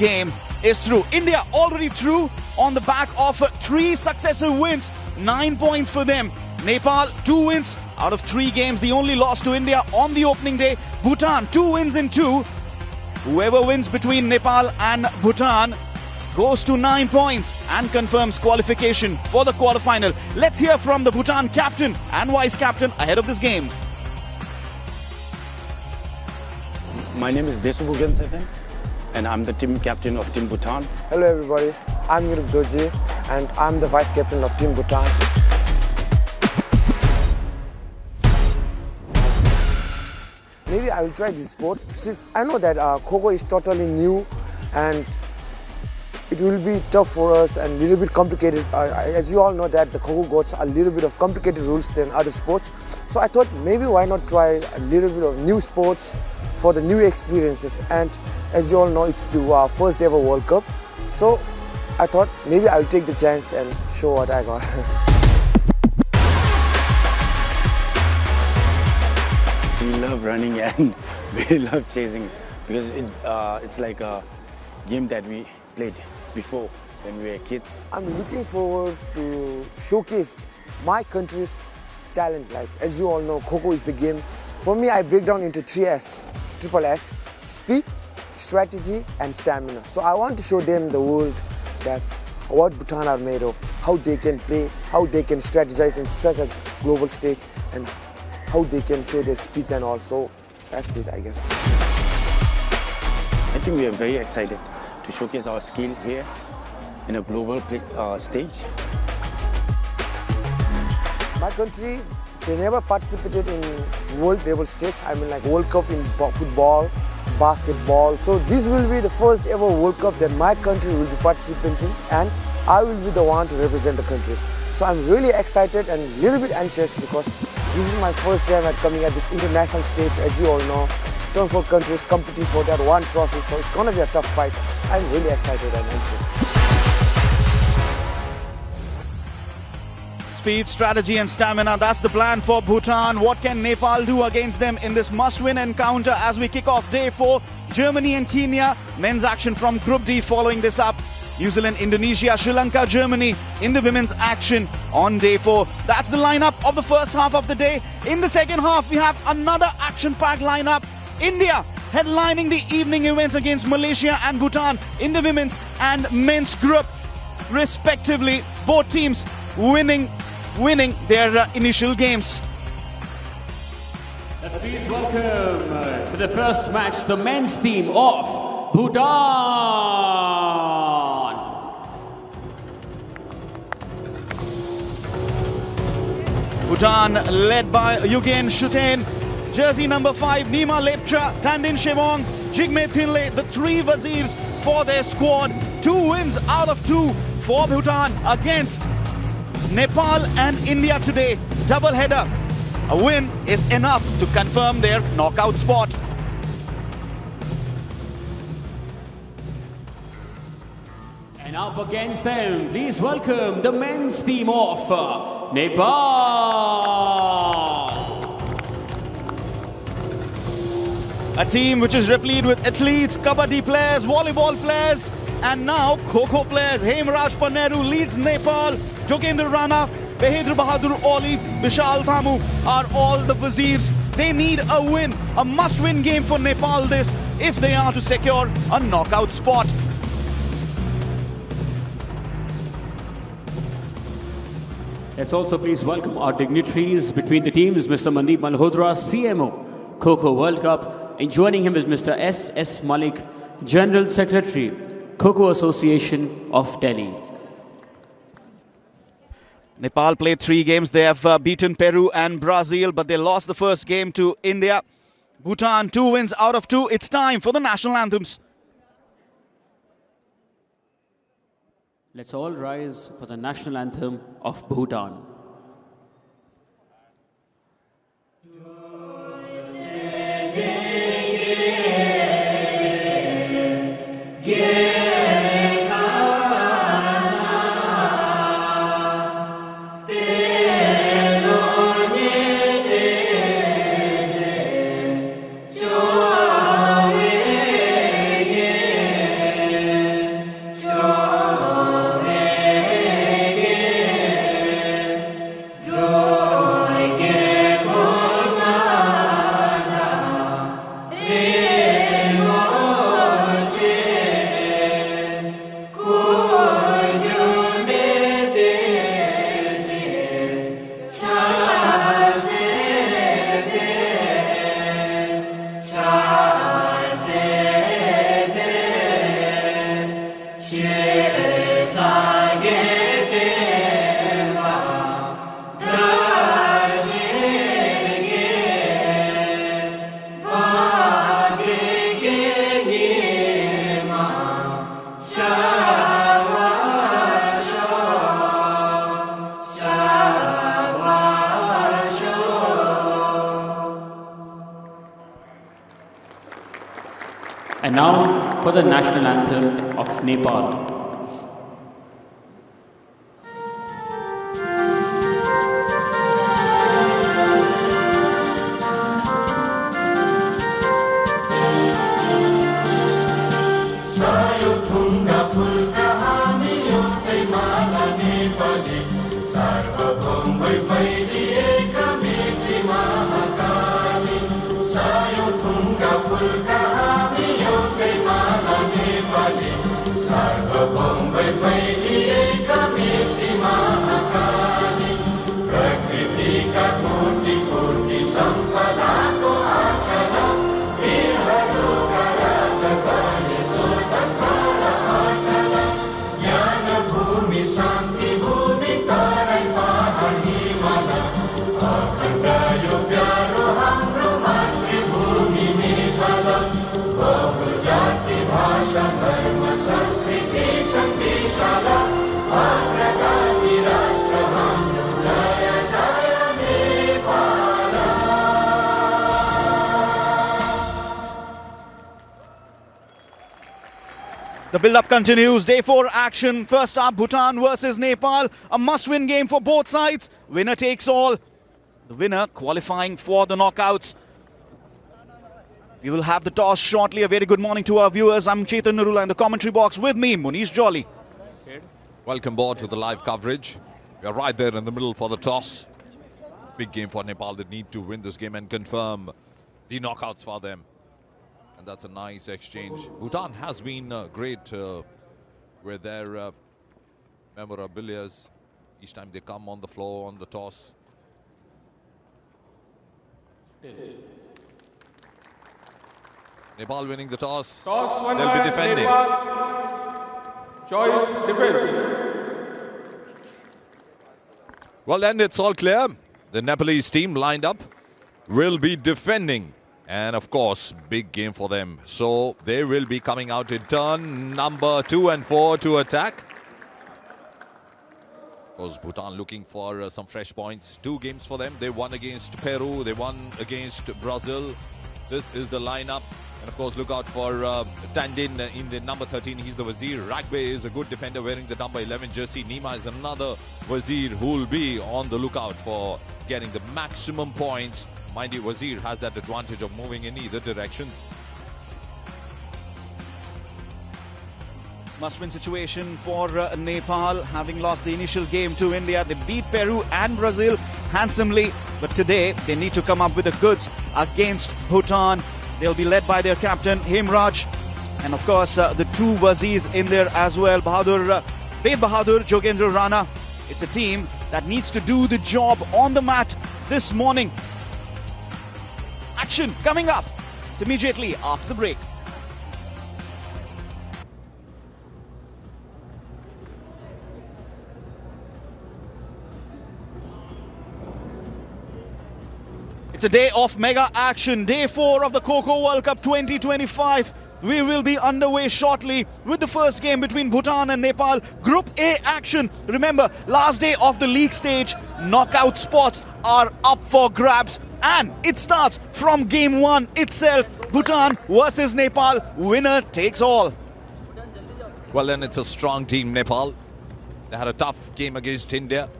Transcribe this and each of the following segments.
game is through. India already through on the back of 3 successive wins. 9 points for them. Nepal 2 wins out of 3 games. The only loss to India on the opening day. Bhutan 2 wins in 2. Whoever wins between Nepal and Bhutan goes to 9 points and confirms qualification for the quarterfinal. Let's hear from the Bhutan captain and vice captain ahead of this game. My name is Desubhugan Satan, and I'm the team captain of Team Bhutan. Hello everybody, I'm Yuruk Doji and I'm the vice captain of Team Bhutan. Maybe I will try this sport since I know that Kho Kho is totally new and it will be tough for us and a little bit complicated. As you all know that the Kho Kho got a little bit of complicated rules than other sports. So I thought maybe why not try a little bit of new sports for the new experiences, and as you all know it's the first ever World Cup, so I thought maybe I'll take the chance and show what I got. We love running and we love chasing because it's like a game that we played before when we were kids. I'm looking forward to showcase my country's talent. Like as you all know, Kho Kho is the game. For me, I break down into 3 S. Triple S, speed, strategy and stamina. So I want to show them the world that what Bhutan are made of, how they can play, how they can strategize in such a global stage and how they can show their speeds and all. So that's it, I guess. I think we are very excited to showcase our skill here in a global stage. My country, they never participated in world level stage. I mean like World Cup in football, basketball. So this will be the first ever World Cup that my country will be participating and I will be the one to represent the country. So I'm really excited and a little bit anxious because this is my first time at coming at this international stage. As you all know, 24 countries competing for that one trophy. So it's gonna be a tough fight. I'm really excited and anxious. Speed, strategy and stamina, that's the plan for Bhutan. What can Nepal do against them in this must-win encounter as we kick off day 4? Germany and Kenya, men's action from Group D following this up. New Zealand, Indonesia, Sri Lanka, Germany in the women's action on day 4. That's the lineup of the first half of the day. In the second half, we have another action-packed lineup. India headlining the evening events against Malaysia and Bhutan in the women's and men's group, respectively. Both teams winning their initial games. Please welcome to the first match the men's team of Bhutan. Bhutan led by Yugen Shuten, jersey number 5 Nima Lepcha, Tandin Shevong, Jigme Thinle, the 3 Wazirs for their squad. 2 wins out of 2 for Bhutan against Nepal and India today. Double header. A win is enough to confirm their knockout spot. And up against them, please welcome the men's team of Nepal. A team which is replete with athletes, kabaddi players, volleyball players, and now Kho Kho players. Hemraj Paneru leads Nepal. Jogendra Rana, Behedra Bahadur Oli, Vishal Thamu are all the Wazirs. They need a win, a must-win game for Nepal this, if they are to secure a knockout spot. Let's also please welcome our dignitaries between the teams, Mr. Mandeep Malhotra, CMO, Kho Kho World Cup, and joining him is Mr. S.S. Malik, General Secretary, Kho Kho Association of Delhi. Nepal played 3 games. They have beaten Peru and Brazil, but they lost the first game to India. Bhutan, 2 wins out of 2. It's time for the national anthems. Let's all rise for the national anthem of Bhutan. And now for the national anthem of Nepal. The build-up continues. Day 4 action. First up, Bhutan versus Nepal. A must-win game for both sides. Winner takes all. The winner qualifying for the knockouts. We will have the toss shortly. A very good morning to our viewers. I'm Chetan Narula in the commentary box. With me, Munish Jolly. Welcome aboard to the live coverage. We are right there in the middle for the toss. Big game for Nepal. They need to win this game and confirm the knockouts for them. And that's a nice exchange. Bhutan has been great with their memorabilia. Each time they come on the floor on the toss. Nepal winning the toss. Toss won They'll by be defending. Nepal. Choice defense. Well, then it's all clear. The Nepalese team lined up will be defending. And of course, big game for them. So they will be coming out in turn number 2 and 4 to attack. Of course, Bhutan looking for some fresh points. 2 games for them. They won against Peru. They won against Brazil. This is the lineup. And of course, look out for Tandin in the number 13. He's the Wazir. Ragbe is a good defender wearing the number 11 jersey. Nima is another Wazir who will be on the lookout for getting the maximum points. Mind you, Wazir has that advantage of moving in either directions. Must-win situation for Nepal, having lost the initial game to India. They beat Peru and Brazil handsomely, but today they need to come up with the goods against Bhutan. They'll be led by their captain, Himraj, and of course the 2 Wazirs in there as well, Ved Bahadur, Jogendra Rana. It's a team that needs to do the job on the mat this morning. Action coming up. It's immediately after the break. It's a day of mega action. Day 4 of the Kho Kho World Cup 2025. We will be underway shortly with the first game between Bhutan and Nepal. Group A action. Remember, last day of the league stage. Knockout spots are up for grabs. And it starts from game 1 itself. Bhutan versus Nepal. Winner takes all. Well, then it's a strong team, Nepal. They had a tough game against India.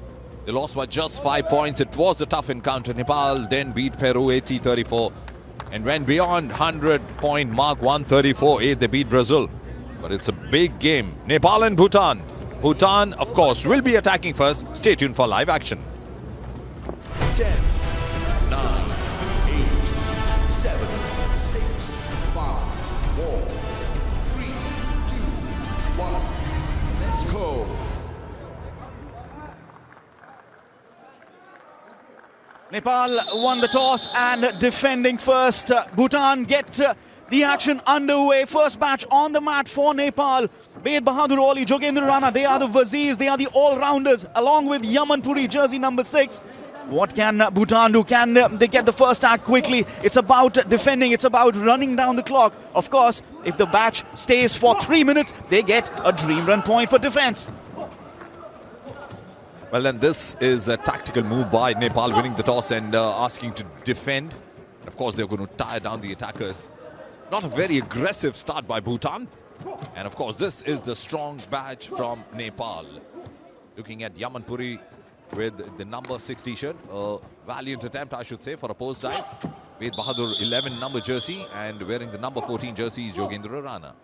They lost by just 5 points. It was a tough encounter. Nepal then beat Peru 80-34. And went beyond 100-point mark, 134-8. They beat Brazil. But it's a big game. Nepal and Bhutan. Bhutan, of course, will be attacking first. Stay tuned for live action. 10, 9, 8, 7, 6, 5, 4, 3, 2, 1. Let's go. Nepal won the toss and defending first. Bhutan get The action underway. First match on the mat for Nepal. Ved Bahadur Ali, Jogendra Rana, they are the Wazirs, they are the all-rounders, along with Yaman Puri, jersey number 6. What can Bhutan do? Can they get the first act quickly? It's about defending, it's about running down the clock. Of course, if the match stays for 3 minutes, they get a dream run point for defense. Well, then this is a tactical move by Nepal, winning the toss and asking to defend. Of course, they're going to tire down the attackers. Not a very aggressive start by Bhutan. And of course, this is the strong badge from Nepal. Looking at Yaman Puri with the number 6 t-shirt. A valiant attempt, I should say, for a post dive. Ved Bahadur 11 number jersey, and wearing the number 14 jersey is Jogendra Rana.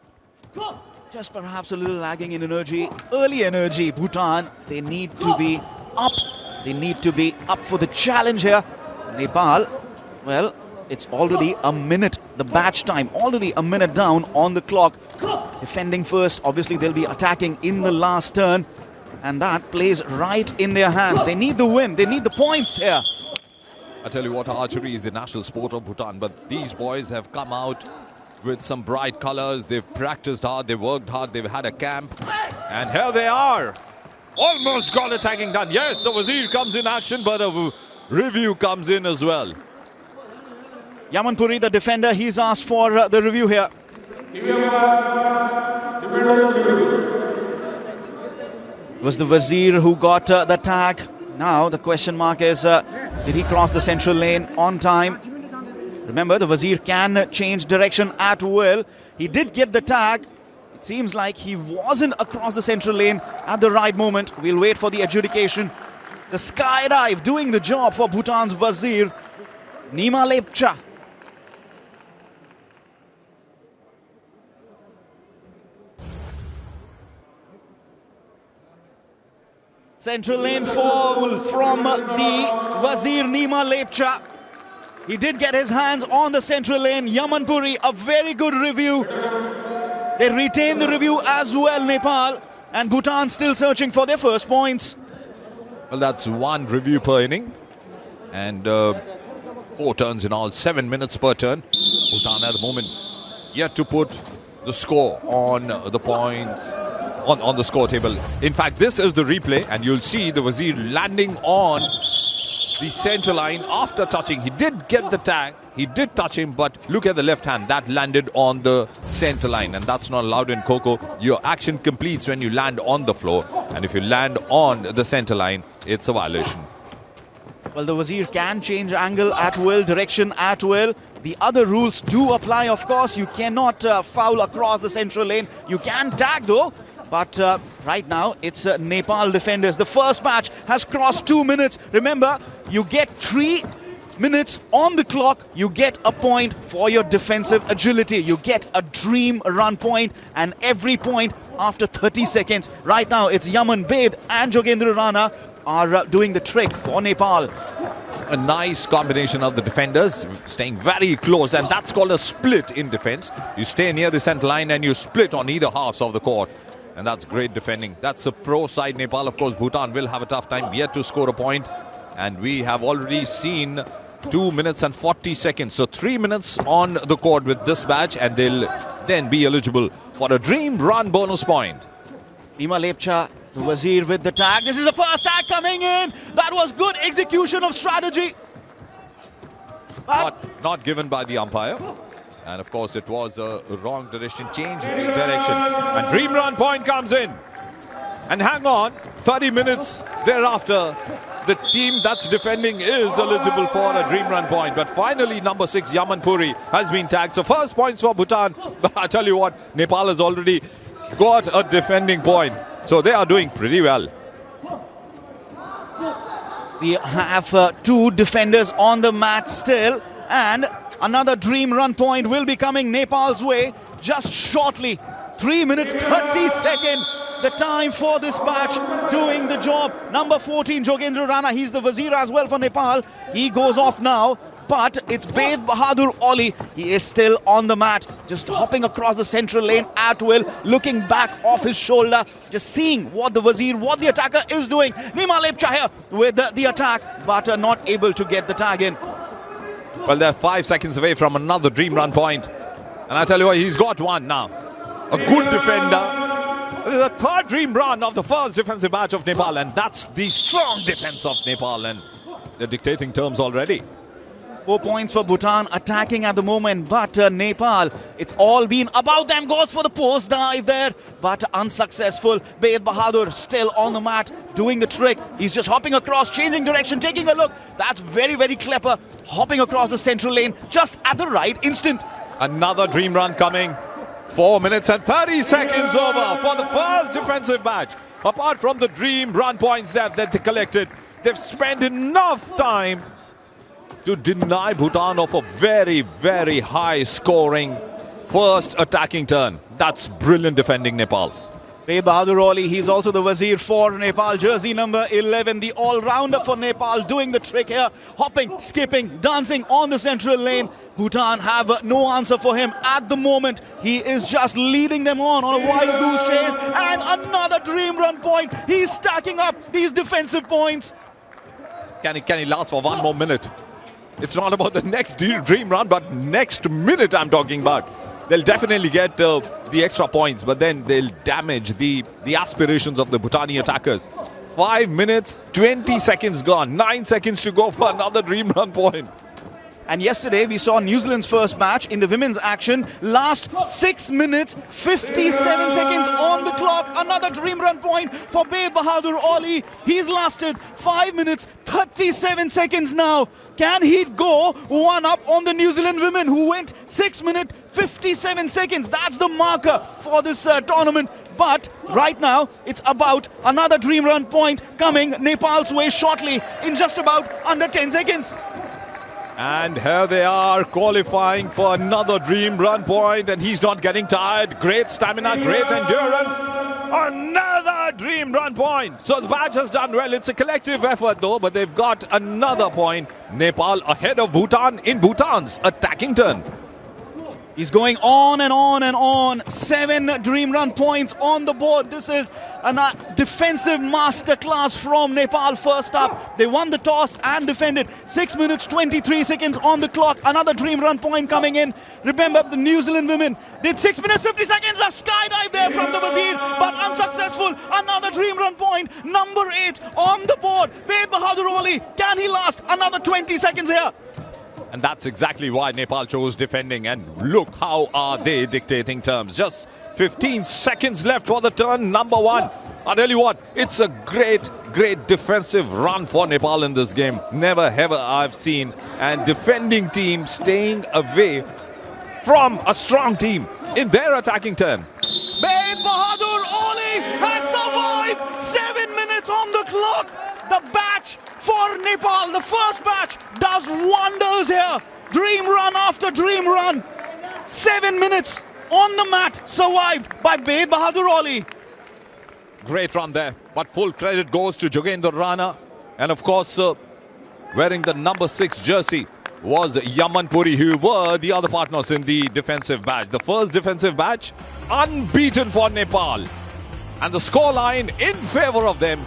Just perhaps a little lagging in energy, early energy. Bhutan, they need to be up. They need to be up for the challenge here. Nepal, well, it's already a minute, the batch time, already a minute down on the clock. Defending first, obviously they'll be attacking in the last turn. And that plays right in their hands. They need the win, they need the points here. I tell you what, archery is the national sport of Bhutan, but these boys have come out with some bright colors. They've practiced hard, they've worked hard, they've had a camp. And here they are. Almost got a tagging done. Yes, the Wazir comes in action, but a review comes in as well. Yaman Puri, the defender, he's asked for the review here. It was the Wazir who got the tag. Now the question mark is, did he cross the central lane on time? Remember, the Wazir can change direction at will. He did get the tag. It seems like he wasn't across the central lane at the right moment. We'll wait for the adjudication. The skydive doing the job for Bhutan's Wazir, Nima Lepcha. Central lane fall from the Wazir Nima Lepcha. He did get his hands on the central lane. Yaman Puri, a very good review. They retain the review as well, Nepal. And Bhutan still searching for their first points. Well, that's 1 review per inning. And 4 turns in all, 7 minutes per turn. Bhutan at the moment yet to put the score on the points. On the score table. In fact, this is the replay, and you'll see the Wazir landing on the center line after touching. He did get the tag, he did touch him, but look at the left hand, that landed on the center line, and that's not allowed in Kho Kho. Your action completes when you land on the floor, and if you land on the center line, it's a violation. Well, the Wazir can change angle at will, direction at will. The other rules do apply, of course. You cannot foul across the central lane. You can tag though. But right now, it's Nepal defenders. The first match has crossed 2 minutes. Remember, you get 3 minutes on the clock. You get a point for your defensive agility. You get a dream run point, and every point after 30 seconds. Right now, it's Yaman, Ved and Jogendra Rana are doing the trick for Nepal. A nice combination of the defenders, staying very close, and that's called a split in defense. You stay near the center line and you split on either halves of the court. And that's great defending. That's a pro side Nepal. Of course, Bhutan will have a tough time yet to score a point. And we have already seen 2 minutes and 40 seconds. So 3 minutes on the court with this badge, and they'll then be eligible for a dream run bonus point. Nima Lepcha, the Wazir with the tag. This is the first tag coming in. That was good execution of strategy. Not given by the umpire. And of course, it was a wrong direction, change in direction. And dream run point comes in. And hang on, 30 minutes thereafter, the team that's defending is eligible for a dream run point. But finally, number 6, Yaman Puri, has been tagged. So first points for Bhutan. But I tell you what, Nepal has already got a defending point. So they are doing pretty well. We have 2 defenders on the mat still. And another dream run point will be coming Nepal's way just shortly. 3 minutes 30 seconds. The time for this match, doing the job. Number 14, Jogendra Rana, he's the Wazir as well for Nepal. He goes off now, but it's Ved Bahadur Ali. He is still on the mat, just hopping across the central lane at will, looking back off his shoulder, just seeing what the Wazir, what the attacker is doing. Nima Lepcha here with the attack, but not able to get the tag in. Well, they're 5 seconds away from another dream run point. And I tell you what, he's got one now. A good defender. This is the third dream run of the first defensive batch of Nepal, and that's the strong defense of Nepal, and they're dictating terms already. 4 points for Bhutan attacking at the moment, but Nepal, it's all been about them. Goes for the post dive there, but unsuccessful. Ved Bahadur still on the mat, doing the trick. He's just hopping across, changing direction, taking a look. That's very, very clever. Hopping across the central lane just at the right instant. Another dream run coming. 4 minutes and 30 seconds over for the first defensive batch. Apart from the dream run points that they collected, they've spent enough time to deny Bhutan of a very, very high scoring first attacking turn. That's brilliant defending, Nepal. Ved Bahadur Ali, he's also the Wazir for Nepal, jersey number 11, the all-rounder for Nepal, doing the trick here, hopping, skipping, dancing on the central lane. Bhutan have no answer for him at the moment. He is just leading them on a wild goose chase, and another dream run point. He's stacking up these defensive points. Can he last for one more minute? It's not about the next dream run, but next minute I'm talking about. They'll definitely get the extra points, but then they'll damage the aspirations of the Bhutani attackers. 5 minutes, 20 seconds gone. 9 seconds to go for another dream run point. And yesterday we saw New Zealand's first match in the women's action. Last 6 minutes, 57 seconds on the clock. Another dream run point for Ved Bahadur Ali. He's lasted 5 minutes, 37 seconds now. Can he go one up on the New Zealand women who went 6 minutes, 57 seconds? That's the marker for this tournament. But right now, it's about another dream run point coming Nepal's way shortly in just about under 10 seconds. And here they are qualifying for another dream run point, and he's not getting tired. Great stamina, great endurance. Another dream run point. So the batch has done well. It's a collective effort though, but they've got another point. Nepal ahead of Bhutan in Bhutan's attacking turn. He's going on and on and on. 7 dream run points on the board. This is a defensive masterclass from Nepal first up. They won the toss and defended. 6 minutes, 23 seconds on the clock. Another dream run point coming in. Remember, the New Zealand women did 6 minutes, 50 seconds. A skydive there from the Wazir, but unsuccessful. Another dream run point. Number 8 on the board. Ved Bahadur Ali. Can he last another 20 seconds here? And that's exactly why Nepal chose defending. And look how are they dictating terms. Just 15 seconds left for the turn number 1. I tell you what, it's a great, great defensive run for Nepal in this game. Never ever I've seen. And defending team staying away from a strong team in their attacking turn. Ved Bahadur Ali has survived. 7 minutes on the clock. The batch for Nepal, the first batch, does wonders here. Dream run after dream run. 7 minutes on the mat, survived by Ved Bahadur Ali. Great run there, but full credit goes to Jogendra Rana. And of course, wearing the number 6 jersey was Yaman Puri, who were the other partners in the defensive batch. The first defensive batch, unbeaten for Nepal. And the scoreline in favor of them.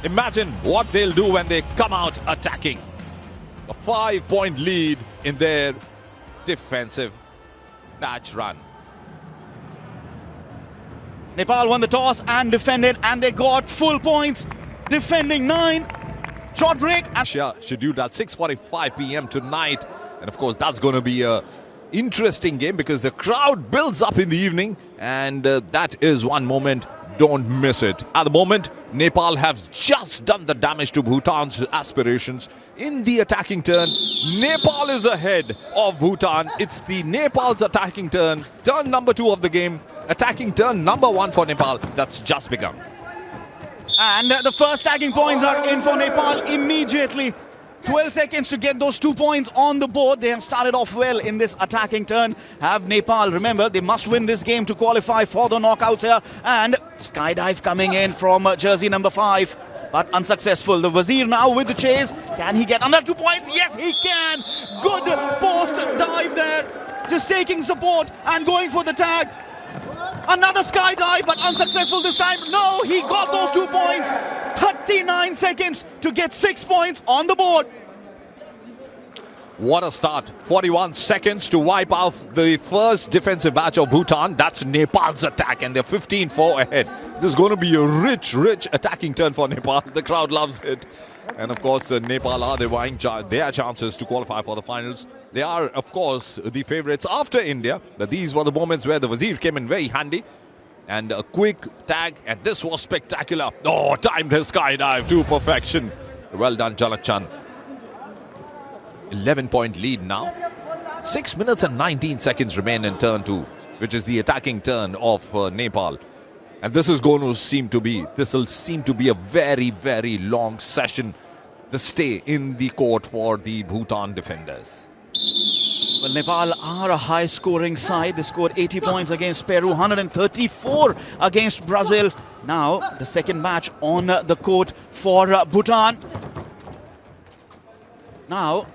Imagine what they'll do when they come out attacking. A 5-point lead in their defensive batch run. Nepal won the toss and defended, and they got full points. Defending 9. Short break. Scheduled at 6:45 p.m. tonight. And of course, that's going to be a interesting game because the crowd builds up in the evening. And that is one moment. Don't miss it. At the moment, Nepal have just done the damage to Bhutan's aspirations. In the attacking turn, Nepal is ahead of Bhutan. It's the Nepal's attacking turn. Turn number 2 of the game. Attacking turn number 1 for Nepal. That's just begun. And the first tagging points are in for Nepal immediately. 12 seconds to get those 2 points on the board. They have started off well in this attacking turn. Have Nepal, remember, they must win this game to qualify for the knockouts here. And skydive coming in from jersey number 5, but unsuccessful. The Wazir now with the chase. Can he get another 2 points? Yes, he can. Good forced dive there. Just taking support and going for the tag. Another skydive, but unsuccessful this time. No, he got those 2 points. 39 seconds to get 6 points on the board. What a start. 41 seconds to wipe out the first defensive batch of Bhutan. That's Nepal's attack, and they're 15-4 ahead. This is going to be a rich attacking turn for Nepal. The crowd loves it. And of course, Nepal are their chances to qualify for the finals. They are, of course, the favourites after India. But these were the moments where the Wazir came in very handy. And a quick tag, and this was spectacular. Oh, timed his skydive to perfection. Well done, Jalakchan. 11-point lead now. 6 minutes and 19 seconds remain in turn 2, which is the attacking turn of Nepal. And this is going to seem to be a very long session. The stay in the court for the Bhutan defenders. Well, Nepal are a high-scoring side. They scored 80 points against Peru, 134 against Brazil. Now, the second match on the court for Bhutan. Now,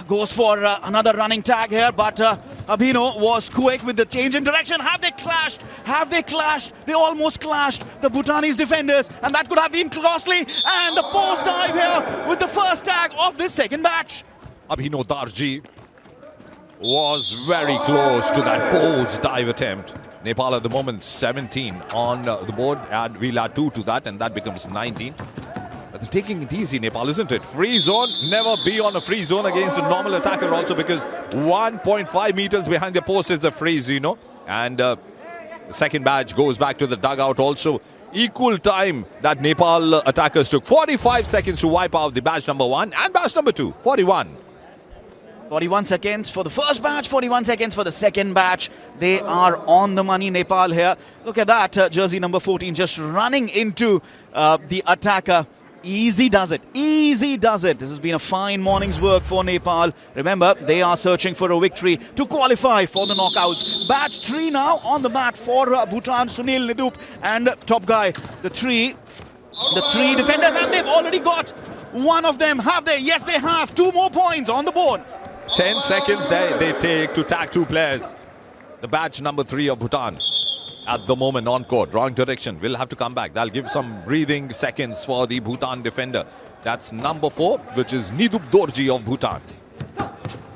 goes for another running tag here, but Abhino was quick with the change in direction. Have they clashed? Have they clashed? They almost clashed, the Bhutanese defenders, and that could have been costly. And the post dive here with the first tag of this second match. Abhino Darji was very close to that post dive attempt. Nepal at the moment 17 on the board, and we'll add 2 to that, and that becomes 19. But they're taking it easy, Nepal, isn't it? Free zone, never be on a free zone against a normal attacker also, because 1.5 meters behind the post is the freeze, you know. And the second badge goes back to the dugout also. Equal time that Nepal attackers took. 45 seconds to wipe out the badge number 1 and badge number 2. 41 seconds for the first batch, 41 seconds for the second batch. They are on the money, Nepal here. Look at that, jersey number 14 just running into the attacker. Easy does it. Easy does it. This has been a fine morning's work for Nepal. Remember, they are searching for a victory to qualify for the knockouts. Batch 3 now on the mat for Bhutan, Sunil, Nidup and top guy. The three defenders, and they've already got one of them. Have they? Yes, they have. 2 more points on the board. 10 seconds they take to tag 2 players. The badge number 3 of Bhutan at the moment on court. Wrong direction. Will have to come back. That'll give some breathing seconds for the Bhutan defender. That's number 4, which is Nidup Dorji of Bhutan.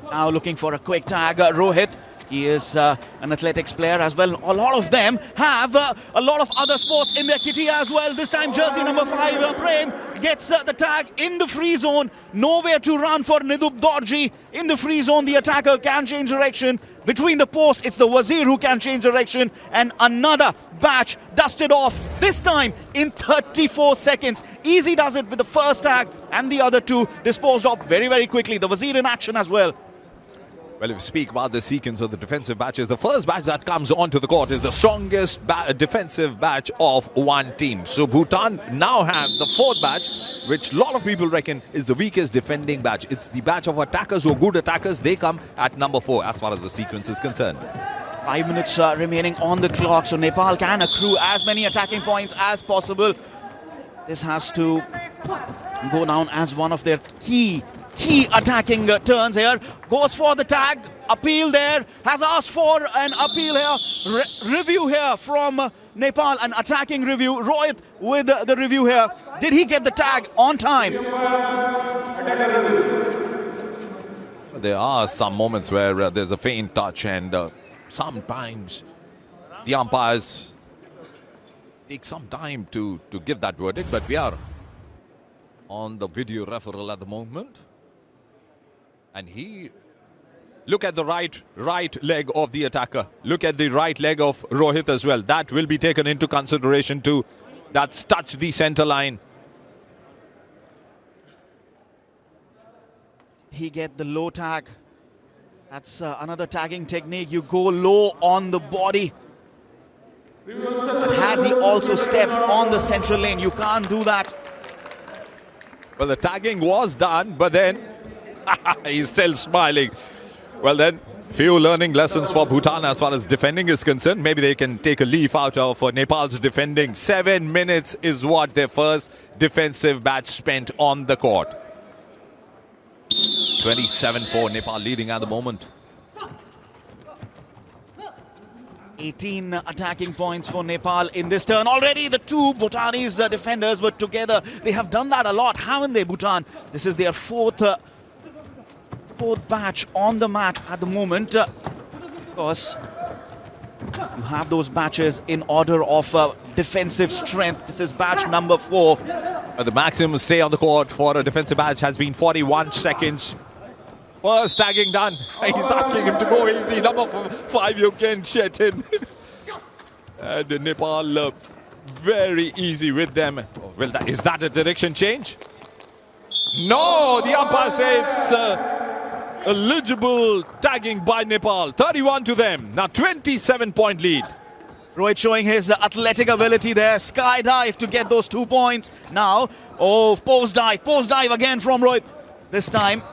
Now looking for a quick tag, Rohit. He is an athletics player as well. A lot of them have a lot of other sports in their kitty as well. This time jersey number 5, Prem, gets the tag in the free zone. Nowhere to run for Nidup Dorji. In the free zone, the attacker can change direction. Between the posts, it's the Wazir who can change direction. And another batch dusted off, this time in 34 seconds. Easy does it with the first tag, and the other 2 disposed of very quickly. The Wazir in action as well. Well, if we speak about the sequence of the defensive batches, the first batch that comes onto the court is the strongest defensive batch of one team. So Bhutan now have the 4th batch, which a lot of people reckon is the weakest defending batch. It's the batch of attackers who are good attackers. They come at number 4 as far as the sequence is concerned. 5 minutes remaining on the clock, so Nepal can accrue as many attacking points as possible. This has to go down as one of their key attacking turns here. Goes for the tag, appeal there, has asked for an appeal here, review here from Nepal, an attacking review. Rohit with the review here. Did he get the tag on time? There are some moments where there's a faint touch, and sometimes the umpires take some time to give that verdict, but we are on the video referral at the moment. And look at the right leg of the attacker. Look at the right leg of Rohit as well. That will be taken into consideration too. That's touched the center line. He get the low tag. That's another tagging technique. You go low on the body. But has he also stepped on the central lane? You can't do that. Well, the tagging was done, but then he's still smiling. Well then, few learning lessons for Bhutan as far as defending is concerned. Maybe they can take a leaf out of Nepal's defending. 7 minutes is what their first defensive batch spent on the court. 27-4, Nepal leading at the moment. 18 attacking points for Nepal in this turn. Already the 2 Bhutanese defenders were together. They have done that a lot, haven't they, Bhutan? This is their fourth fourth batch on the mat at the moment. Of course, you have those batches in order of defensive strength. This is batch number 4. The maximum stay on the court for a defensive batch has been 41 seconds. First tagging done. He's asking him to go easy. Number 5, Yogen Chetin. And Nepal very easy with them. Well, is that a direction change? No, the umpire says it's eligible tagging by Nepal. 31 to them. Now 27-point lead. Rohit showing his athletic ability there. Skydive to get those 2 points. Now, post dive again from Rohit. This time,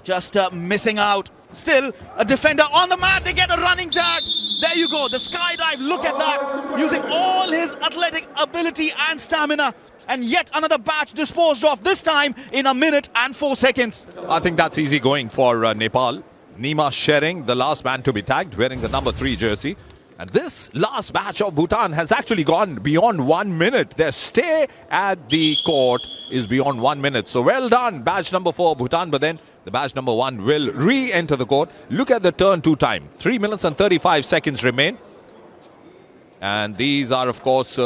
just missing out. Still, a defender on the mat. They get a running tag. There you go. The skydive. Look at that. Using all his athletic ability and stamina. And yet another batch disposed of, this time in 1 minute and 4 seconds. I think that's easy going for Nepal. Nima Shering, the last man to be tagged, wearing the number 3 jersey. And this last batch of Bhutan has actually gone beyond 1 minute. Their stay at the court is beyond 1 minute. So well done, batch number 4, Bhutan. But then the batch number 1 will re-enter the court. Look at the turn 2 time. 3 minutes and 35 seconds remain. And these are, of course,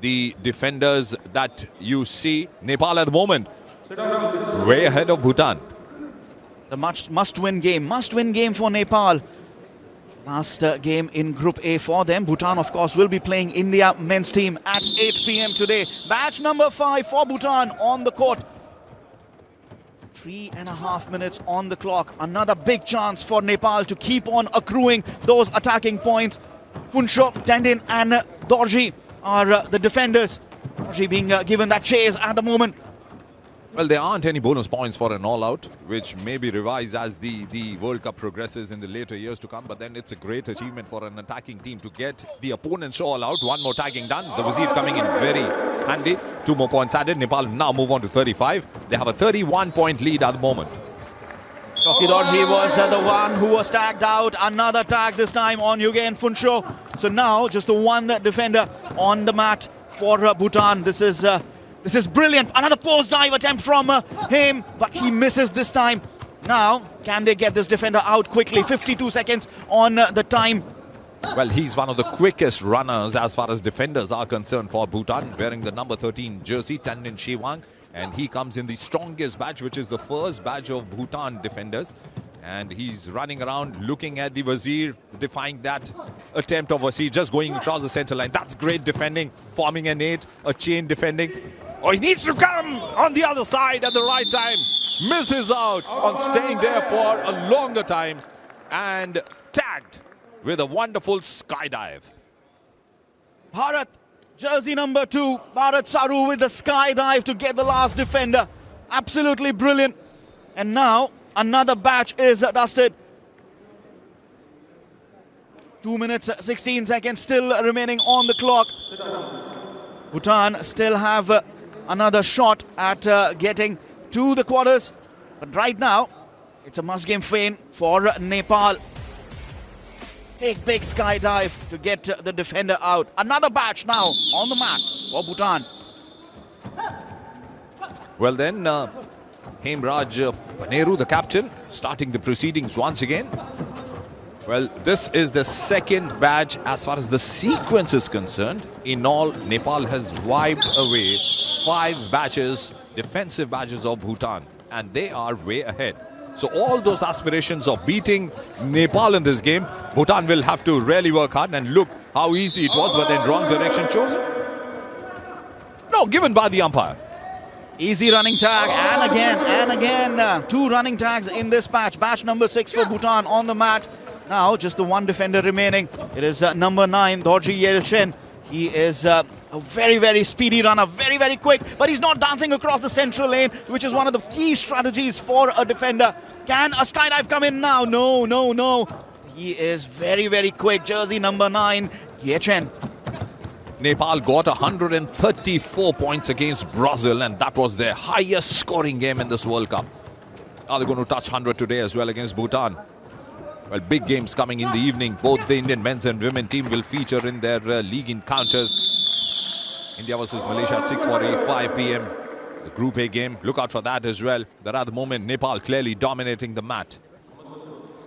the defenders that you see. Nepal at the moment way ahead of Bhutan. The must-win game for Nepal. Last game in Group A for them. Bhutan, of course, will be playing India men's team at 8 p.m. today. Batch number 5 for Bhutan on the court. 3.5 minutes on the clock. Another big chance for Nepal to keep on accruing those attacking points. Phuntsho, Tandin and Dorji are the defenders. Dorji being given that chase at the moment. Well, there aren't any bonus points for an all-out, which may be revised as the World Cup progresses in the later years to come. But then it's a great achievement for an attacking team to get the opponent's all-out. 1 more tagging done. The Wazir coming in very handy. 2 more points added. Nepal now move on to 35. They have a 31-point lead at the moment. Choki Dorji was the one who was tagged out. Another tag this time on Yugen Phuntsho. So now just the one defender on the mat for Bhutan. This is brilliant. Another post dive attempt from him, but he misses this time. Now, can they get this defender out quickly? 52 seconds on the time. Well, he's one of the quickest runners as far as defenders are concerned for Bhutan, wearing the number 13 jersey, Tandin Shewang. And he comes in the strongest badge, which is the first badge of Bhutan defenders. And he's running around looking at the Wazir, defying that attempt of Wazir, just going across the center line. That's great defending, forming an 8, a chain defending. Oh, he needs to come on the other side at the right time. Misses out on staying there for a longer time. And tagged with a wonderful skydive. Bharat, jersey number 2, Bharat Saru with the skydive to get the last defender. Absolutely brilliant. And now another batch is dusted. 2 minutes, 16 seconds still remaining on the clock. Bhutan still have another shot at getting to the quarters. But right now, it's a must-game feint for Nepal. Big skydive to get the defender out. Another batch now on the mat for Bhutan. Well then, Hemraj Paneru, the captain, starting the proceedings once again. Well, this is the second badge as far as the sequence is concerned. In all, Nepal has wiped away 5 badges, defensive badges of Bhutan, and they are way ahead. So all those aspirations of beating Nepal in this game, Bhutan will have to really work hard. And look how easy it was, but then wrong direction chosen. No, given by the umpire. Easy running tag, and again, 2 running tags in this batch. Batch number 6 for Bhutan on the mat. Now just the one defender remaining. It is number 9, Dorji Yelchen. He is a very speedy runner, very quick, but he's not dancing across the central lane, which is one of the key strategies for a defender. Can a skydive come in now? No. He is very quick. Jersey number 9, Yechen. Nepal got 134 points against Brazil, and that was their highest scoring game in this World Cup. Are they going to touch 100 today as well against Bhutan? Well, big games coming in the evening. Both the Indian men's and women team will feature in their league encounters. India versus Malaysia at 6:45 p.m. The Group A game, look out for that as well. But at the moment, Nepal clearly dominating the mat.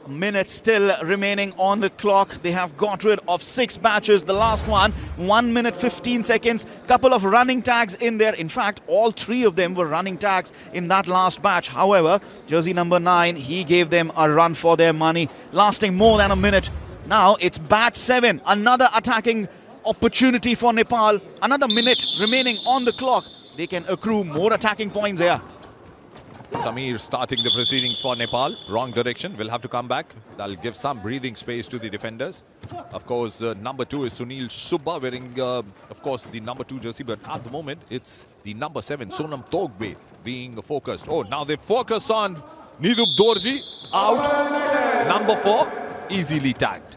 A minute still remaining on the clock. They have got rid of 6 batches. The last one, 1 minute 15 seconds. Couple of running tags in there. In fact, all 3 of them were running tags in that last batch. However, jersey number 9, he gave them a run for their money, lasting more than a minute. Now it's batch 7. Another attacking opportunity for Nepal. Another minute remaining on the clock. They can accrue more attacking points here. Samir starting the proceedings for Nepal. Wrong direction. Will have to come back. That'll give some breathing space to the defenders. Of course, number 2 is Sunil Subba wearing, of course, the number 2 jersey. But at the moment, it's the number 7, Sonam Togbe, being focused. Oh, now they focus on Nidup Dorji. Out. Number 4, easily tagged.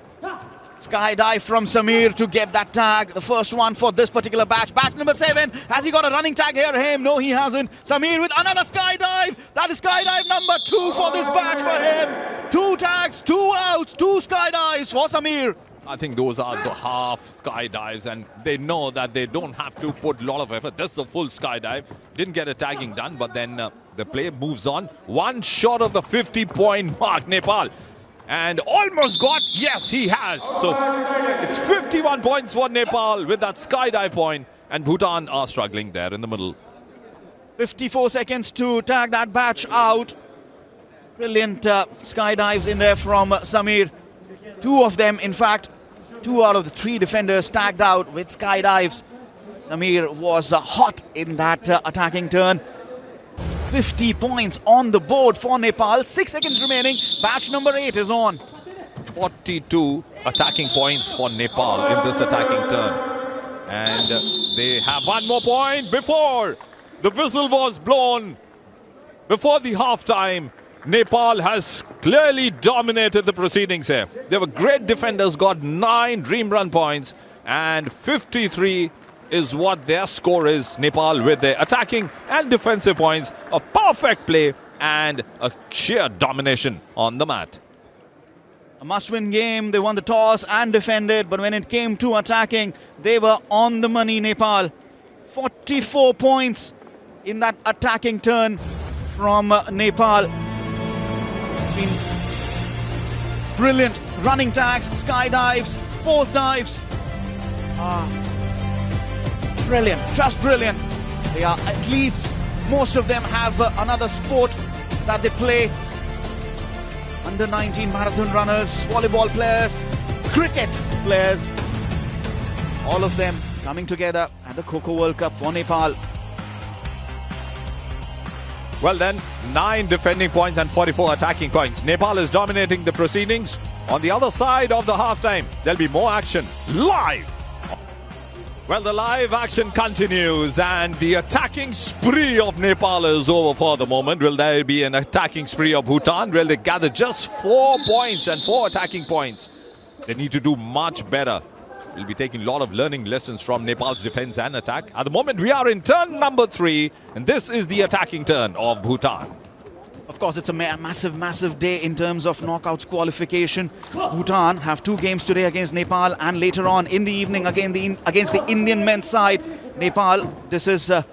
Skydive from Samir to get that tag. The first one for this particular batch. Batch number 7. Has he got a running tag here? Him? No, he hasn't. Samir with another skydive. That is skydive number 2 for this batch for him. 2 tags, 2 outs, 2 skydives for Samir. I think those are the half skydives, and they know that they don't have to put a lot of effort. This is a full skydive. Didn't get a tagging done, but then the play moves on. One short of the 50-point mark, Nepal. And almost got, yes, he has. So it's 51 points for Nepal with that skydive point. And Bhutan are struggling there in the middle. 54 seconds to tag that batch out. Brilliant skydives in there from Samir. 2 of them, in fact, 2 out of the 3 defenders tagged out with skydives. Samir was hot in that attacking turn. 50 points on the board for Nepal. 6 seconds remaining. Batch number 8 is on. 42 attacking points for Nepal in this attacking turn. And they have one more point before the whistle was blown. Before the halftime, Nepal has clearly dominated the proceedings here. They were great defenders, got 9 dream run points, and 53 is what their score is. Nepal with their attacking and defensive points, a perfect play and a sheer domination on the mat. A must-win game. They won the toss and defended, but when it came to attacking, they were on the money, Nepal. 44 points in that attacking turn from Nepal. Been brilliant running tags, skydives, post dives. Brilliant, just brilliant. They are athletes. Most of them have another sport that they play. Under 19 marathon runners, volleyball players, cricket players. All of them coming together at the Kho Kho World Cup for Nepal. Well then, 9 defending points and 44 attacking points. Nepal is dominating the proceedings. On the other side of the halftime, there'll be more action live. Well, the live action continues, and the attacking spree of Nepal is over for the moment. Will there be an attacking spree of Bhutan? Will they gather just 4 points and 4 attacking points? They need to do much better. We'll be taking a lot of learning lessons from Nepal's defense and attack. At the moment, we are in turn number 3, and this is the attacking turn of Bhutan. Of course, it's a massive day in terms of knockouts qualification. Bhutan have 2 games today against Nepal, and later on in the evening against the Indian men's side. Nepal, this is the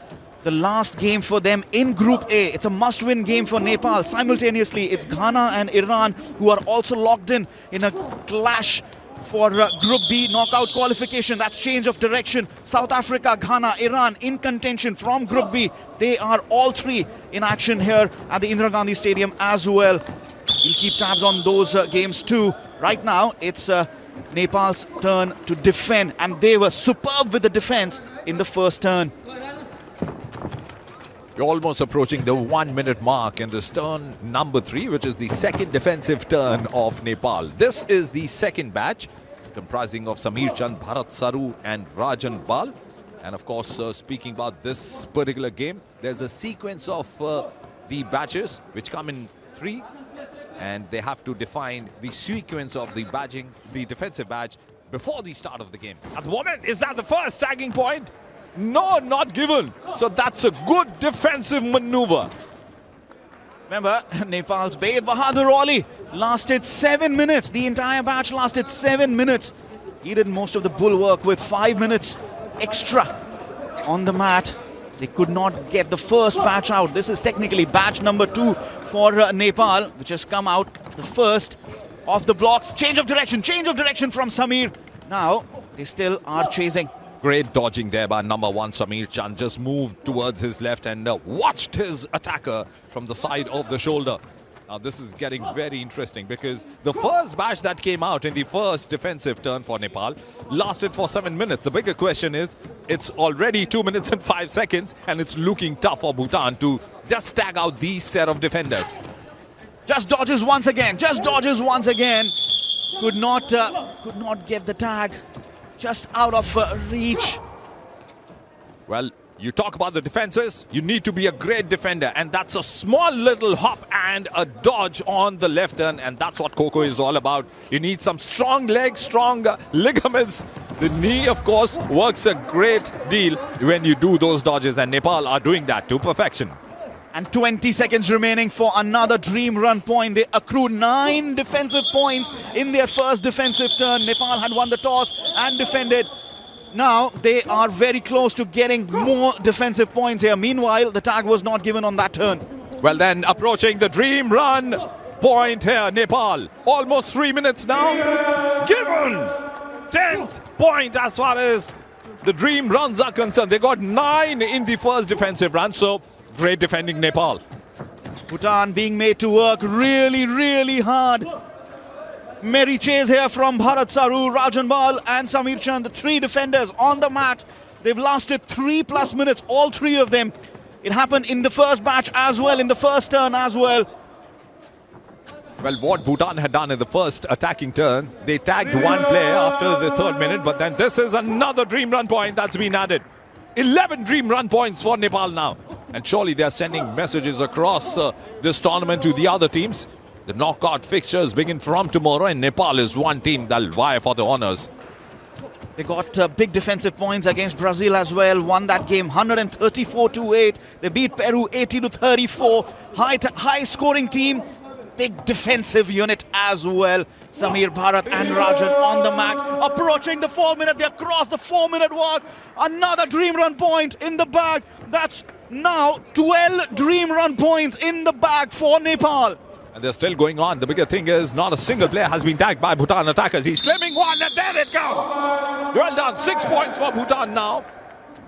last game for them in Group A. It's a must-win game for Nepal. Simultaneously, it's Ghana and Iran who are also locked in a clash for Group B knockout qualification. That's change of direction. South Africa, Ghana, Iran in contention from Group B. They are all 3 in action here at the Indira Gandhi Stadium as well. We'll keep tabs on those games too. Right now, it's Nepal's turn to defend, and they were superb with the defense in the first turn. We're almost approaching the 1-minute mark in this turn number 3, which is the second defensive turn of Nepal. This is the second batch, comprising of Samir Chand, Bharat Saru and Rajan Bal. And of course, speaking about this particular game, there's a sequence of the batches which come in 3, and they have to define the sequence of the badging, the defensive badge, before the start of the game. At the moment, is that the first tagging point? No, not given. So that's a good defensive maneuver. Remember, Nepal's Baid Bahadur Ali lasted 7 minutes. The entire batch lasted 7 minutes. He did most of the bull work with 5 minutes extra on the mat. They could not get the first batch out. This is technically batch number 2 for Nepal, which has come out the first of the blocks. Change of direction from Samir. Now they still are chasing. Great dodging there by number 1 Samir Chand. Just moved towards his left and watched his attacker from the side of the shoulder. Now this is getting very interesting because the first batch that came out in the first defensive turn for Nepal lasted for 7 minutes. The bigger question is, it's already 2 minutes and 5 seconds and it's looking tough for Bhutan to just tag out these set of defenders. Just dodges once again. Could not get the tag. Just out of reach. Well, you talk about the defenses, you need to be a great defender, and that's a small little hop and a dodge on the left turn, and that's what Kho Kho is all about. You need some strong legs, strong ligaments. The knee, of course, works a great deal when you do those dodges, and Nepal are doing that to perfection. And 20 seconds remaining for another dream run point. They accrued 9 defensive points in their first defensive turn. Nepal had won the toss and defended. Now they are very close to getting more defensive points here. Meanwhile, the tag was not given on that turn. Well then, approaching the dream run point here, Nepal. Almost 3 minutes now. Given 10th point as far as the dream runs are concerned. They got 9 in the first defensive run, so great defending Nepal. Bhutan being made to work really hard. Merry chase here from Bharat Saru, Rajan Bal and Samir Chand, the 3 defenders on the mat. They've lasted 3+ minutes, all 3 of them. It happened in the first batch as well, in the first turn as well. Well, what Bhutan had done in the first attacking turn, they tagged 1 player after the 3rd minute, but then this is another dream run point that's been added. 11 dream run points for Nepal now. And surely they're sending messages across this tournament to the other teams. The knockout fixtures begin from tomorrow, and Nepal is one team that'll vie for the honors. They got big defensive points against Brazil as well. Won that game 134-8. They beat Peru 80-34. High scoring team. Big defensive unit as well. Samir, Bharat and Rajan on the mat. Approaching the 4 minute. They crossed the 4-minute mark. Another dream run point in the bag. That's now 12 dream run points in the bag for Nepal. And they're still going on. The bigger thing is not a single player has been tagged by Bhutan attackers. He's claiming 1 and there it goes. Well done. 6 points for Bhutan now.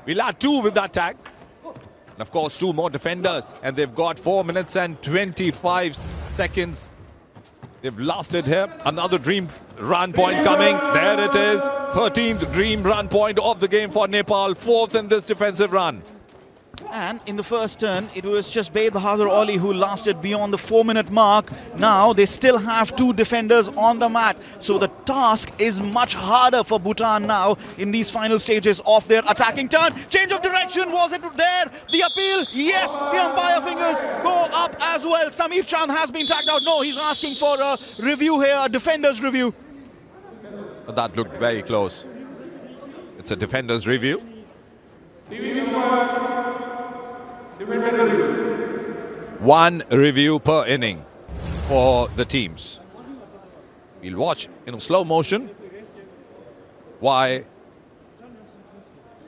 We'll add 2 with that tag. And of course 2 more defenders. And they've got 4 minutes and 25 seconds. They've lasted here. Another dream run point coming. There it is. 13th dream run point of the game for Nepal. 4th in this defensive run. And in the first turn, it was just Baid Bahadur Ali who lasted beyond the 4-minute mark. Now they still have 2 defenders on the mat. So the task is much harder for Bhutan now in these final stages of their attacking turn. Change of direction, was it there? The appeal, yes, the umpire fingers go up as well. Samir Chand has been tagged out. No, he's asking for a review here, a defender's review. That looked very close. It's a defender's review. 1 review per inning for the teams. We'll watch in slow motion why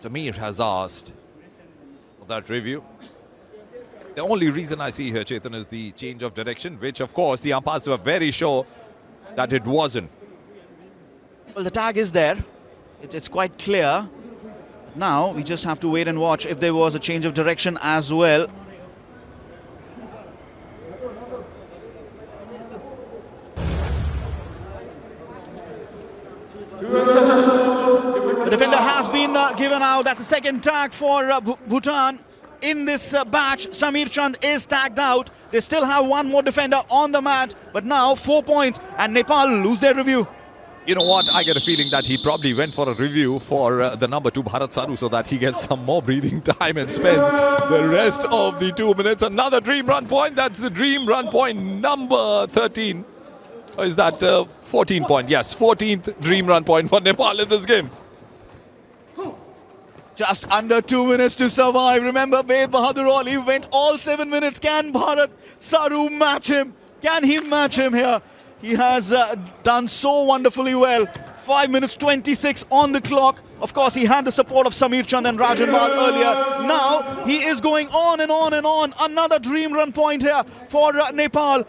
Samir has asked for that review. The only reason I see here, Chetan, is the change of direction, which of course the umpires were very sure that it wasn't. Well, the tag is there. It's quite clear. Now we just have to wait and watch if there was a change of direction as well. The defender has been given out. That's the second tag for Bhutan in this batch. Samir Chand is tagged out. They still have 1 more defender on the mat, but now 4 points and Nepal lose their review. You know what? I get a feeling that he probably went for a review for the number 2 Bharat Saru so that he gets some more breathing time and spends the rest of the 2 minutes. Another dream run point. That's the dream run point number 13. Or is that 14 point? Yes, 14th dream run point for Nepal in this game. Just under 2 minutes to survive. Remember, Baid Bahadur Ali went all 7 minutes. Can Bharat Saru match him? Can he match him here? He has done so wonderfully well. 5 minutes 26 on the clock. Of course, he had the support of Samir Chand and Rajan Bal earlier. Now he is going on and on and on. Another dream run point here for Nepal.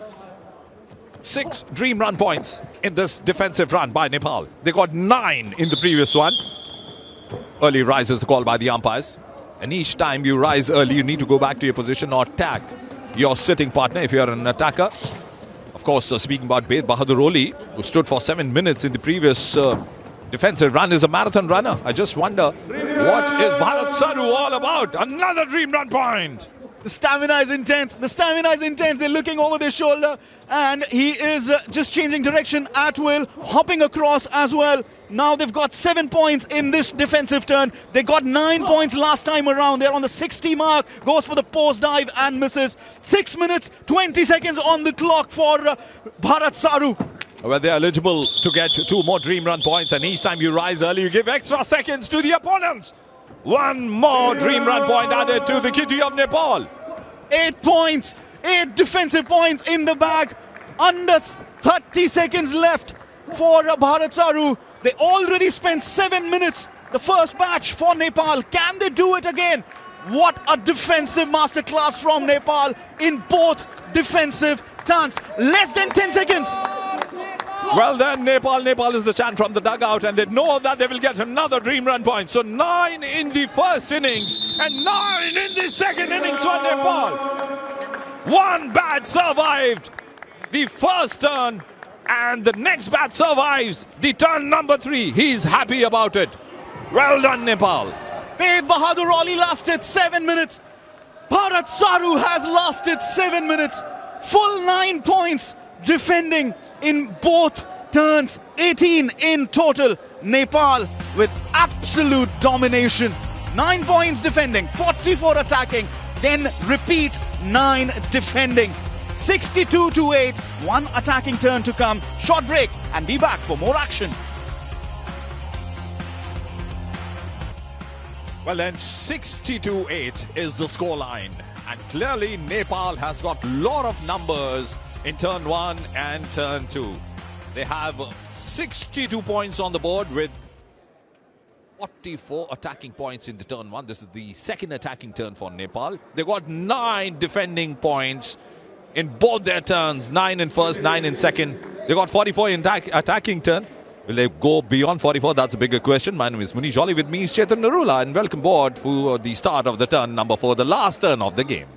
6 dream run points in this defensive run by Nepal. They got 9 in the previous one. Early rise is the call by the umpires. And each time you rise early, you need to go back to your position or tag your sitting partner if you're an attacker. Of course, speaking about Bed Bahadur Oli, who stood for 7 minutes in the previous defensive run, is a marathon runner. I just wonder, what is Bharat Saru all about? Another dream run point. The stamina is intense. The stamina is intense. They're looking over their shoulder, and he is just changing direction at will, hopping across as well. Now they've got 7 points in this defensive turn. They got 9 points last time around. They're on the 60 mark. Goes for the post dive and misses. 6 minutes, 20 seconds on the clock for Bharat Saru. Well, they're eligible to get 2 more dream run points, and each time you rise early, you give extra seconds to the opponents. 1 more dream run point added to the kitty of Nepal. 8 points, 8 defensive points in the bag. Under 30 seconds left for Bharat Saru. They already spent 7 minutes. The first batch for Nepal. Can they do it again? What a defensive masterclass from Nepal in both defensive turns. Less than 10 seconds. Well then, Nepal is the chant from the dugout, and they know that they will get another dream run point. So 9 in the first innings and 9 in the second innings for Nepal. 1 bat survived the first turn, and the next bat survives the turn number 3. He's happy about it. Well done, Nepal. Bed Bahadur Ali lasted 7 minutes. Bharat Saru has lasted 7 minutes. Full 9 points defending in both turns. 18 in total. Nepal with absolute domination. 9 points defending, 44 attacking, then repeat 9 defending. 62-8, 1 attacking turn to come. Short break and be back for more action. Well then, 62-8 is the scoreline, and clearly Nepal has got a lot of numbers in turn 1 and turn 2. They have 62 points on the board with 44 attacking points in the turn 1. This is the second attacking turn for Nepal. They got 9 defending points in both their turns. 9 in first, 9 in second. They got 44 in attacking turn. Will they go beyond 44? That's a bigger question. My name is Munish Jolly. With me is Chetan Narula, and welcome aboard for the start of the turn number 4, the last turn of the game.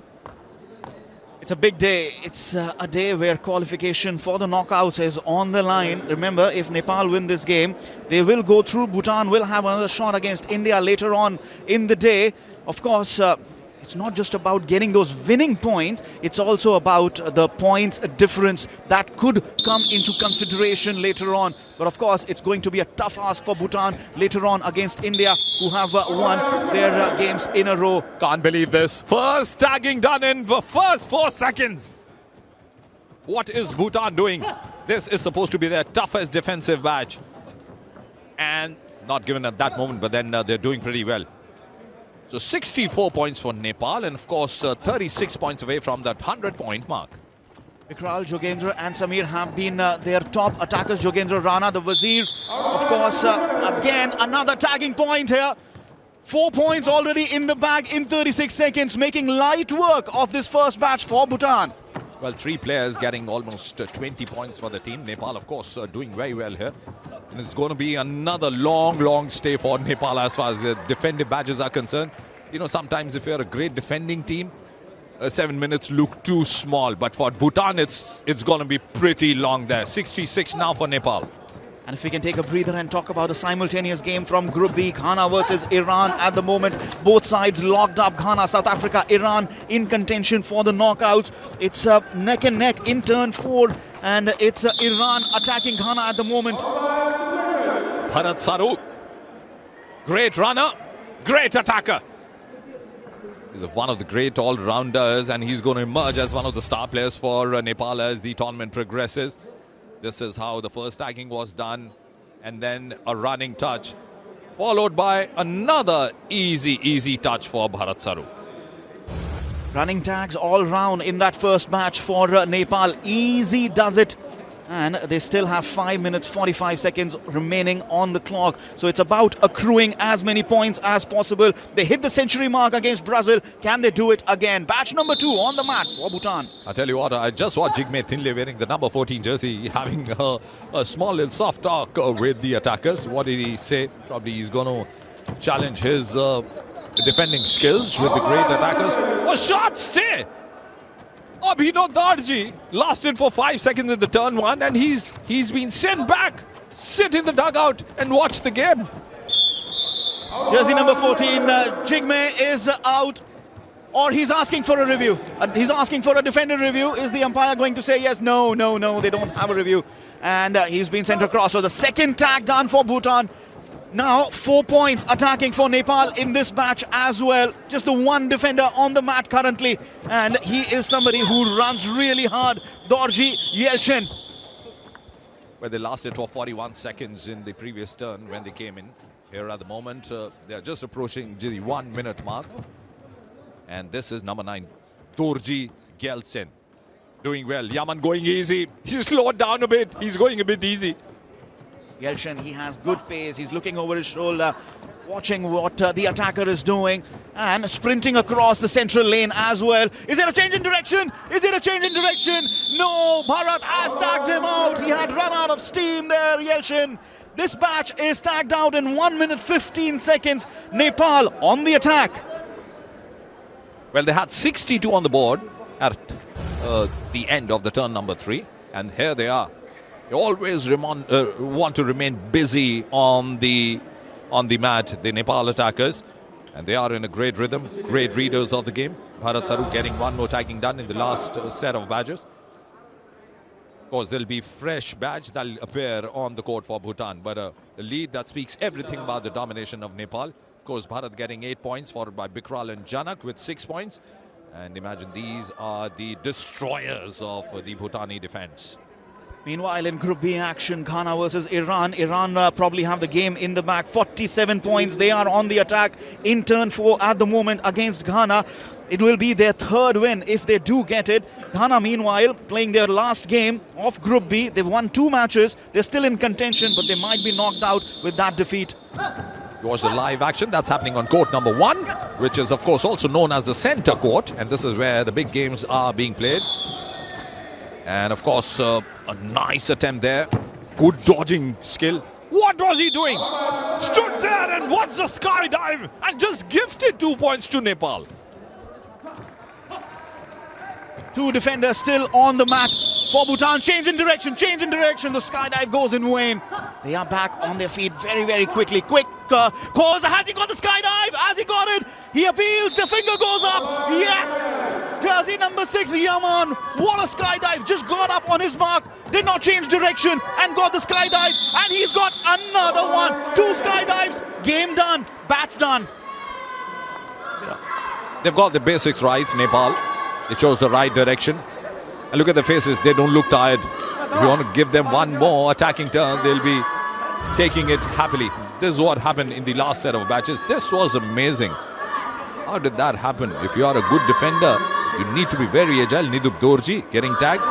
It's a big day. It's a day where qualification for the knockouts is on the line. Remember, if Nepal win this game, they will go through. Bhutan will have another shot against India later on in the day. Of course, it's not just about getting those winning points. It's also about the points difference that could come into consideration later on. But of course, it's going to be a tough ask for Bhutan later on against India, who have won their games in a row. Can't believe this. First tagging done in the first 4 seconds. What is Bhutan doing? This is supposed to be their toughest defensive badge. And not given at that moment, but then they're doing pretty well. So 64 points for Nepal, and of course 36 points away from that 100-point mark. Vikral, Jogendra and Samir have been their top attackers. Jogendra, Rana, the Wazir. Of course, again, another tagging point here. 4 points already in the bag in 36 seconds, making light work of this first batch for Bhutan. Well, 3 players getting almost 20 points for the team. Nepal, of course, doing very well here. And it's going to be another long stay for Nepal as far as the defensive badges are concerned. You know, sometimes if you're a great defending team, 7 minutes look too small. But for Bhutan, it's going to be pretty long there. 66 now for Nepal. And if we can take a breather and talk about the simultaneous game from Group B, Ghana versus Iran at the moment. Both sides locked up. Ghana, South Africa, Iran in contention for the knockouts. It's neck and neck in turn 4. And it's Iran attacking Ghana at the moment. Bharat Saru, great runner, great attacker. He's one of the great all-rounders, and he's going to emerge as one of the star players for Nepal as the tournament progresses. This is how the first tagging was done, and then a running touch, followed by another easy touch for Bharat Saru. Running tags all round in that first match for Nepal. Easy does it. And they still have 5 minutes 45 seconds remaining on the clock. So it's about accruing as many points as possible. They hit the century mark against Brazil. Can they do it again? Batch number 2 on the mat for Bhutan. I tell you what, I just watched Jigme Thinley wearing the number 14 jersey, having a small little soft talk with the attackers. What did he say? Probably he's going to challenge his defending skills with the great attackers. Oh, shot stay! Abhinav Darji lasted for 5 seconds in the turn 1 and he's been sent back. Sit in the dugout and watch the game. Jersey number 14, Jigme is out. Or he's asking for a review. He's asking for a defender review. Is the umpire going to say yes? No, they don't have a review. And he's been sent across. So the second tag done for Bhutan. Now 4 points attacking for Nepal in this match as well. Just the one defender on the mat currently. And he is somebody who runs really hard. Dorji Yelchin. Where they lasted for 41 seconds in the previous turn when they came in. Here at the moment, they are just approaching the 1 minute mark. And this is number 9, Dorji Yelchin. Doing well. Yaman going easy. He's slowed down a bit. He's going a bit easy. Yelchin, he has good pace. He's looking over his shoulder, watching what the attacker is doing and sprinting across the central lane as well. Is there a change in direction? Is there a change in direction? No, Bharat has tagged him out. He had run out of steam there, Yelchin. This batch is tagged out in 1 minute 15 seconds. Nepal on the attack. Well, they had 62 on the board at the end of the turn number 3. And here they are. They always want to remain busy on the mat, the Nepal attackers. And they are in a great rhythm, great readers of the game. Bharat Saru getting one more tagging done in the last set of badges. Of course, there'll be fresh badge that'll appear on the court for Bhutan. But a lead that speaks everything about the domination of Nepal. Of course, Bharat getting 8 points, followed by Bikral and Janak with 6 points. And imagine these are the destroyers of the Bhutani defense. Meanwhile, in Group B action, Ghana versus Iran. Iran probably have the game in the back. 47 points. They are on the attack in turn 4 at the moment against Ghana. It will be their third win if they do get it. Ghana, meanwhile, playing their last game of Group B. They've won 2 matches. They're still in contention, but they might be knocked out with that defeat. You watch the live action. That's happening on court number 1, which is, of course, also known as the center court. And this is where the big games are being played. And, of course, a nice attempt there. Good dodging skill. What was he doing? Stood there and watched the skydive and just gifted 2 points to Nepal. 2 defenders still on the mat for Bhutan. Change in direction. The skydive goes in vain. They are back on their feet very, very quickly. Quick cause. Has he got the skydive? Has he got it? He appeals. The finger goes up. Yes! Jersey number 6, Yaman. What a skydive. Just got up on his mark. Did not change direction and got the skydive. And he's got another one. 2 skydives. Game done. Batch done. They've got the basics right, Nepal. They chose the right direction. And look at the faces. They don't look tired. If you want to give them one more attacking turn, they'll be taking it happily. This is what happened in the last set of batches. This was amazing. How did that happen? If you are a good defender, you need to be very agile. Nidup Dorji getting tagged.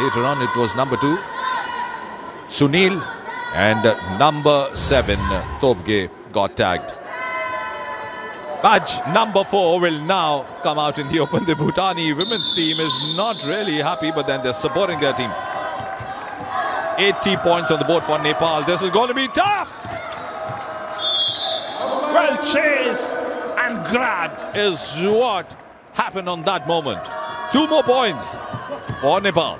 Later on, it was number 2, Sunil. And number 7, Topge, got tagged. Badge number 4 will now come out in the open. The Bhutani women's team is not really happy, but then they're supporting their team. 80 points on the board for Nepal. This is going to be tough. Well, chase and grab is what happened on that moment. 2 more points for Nepal.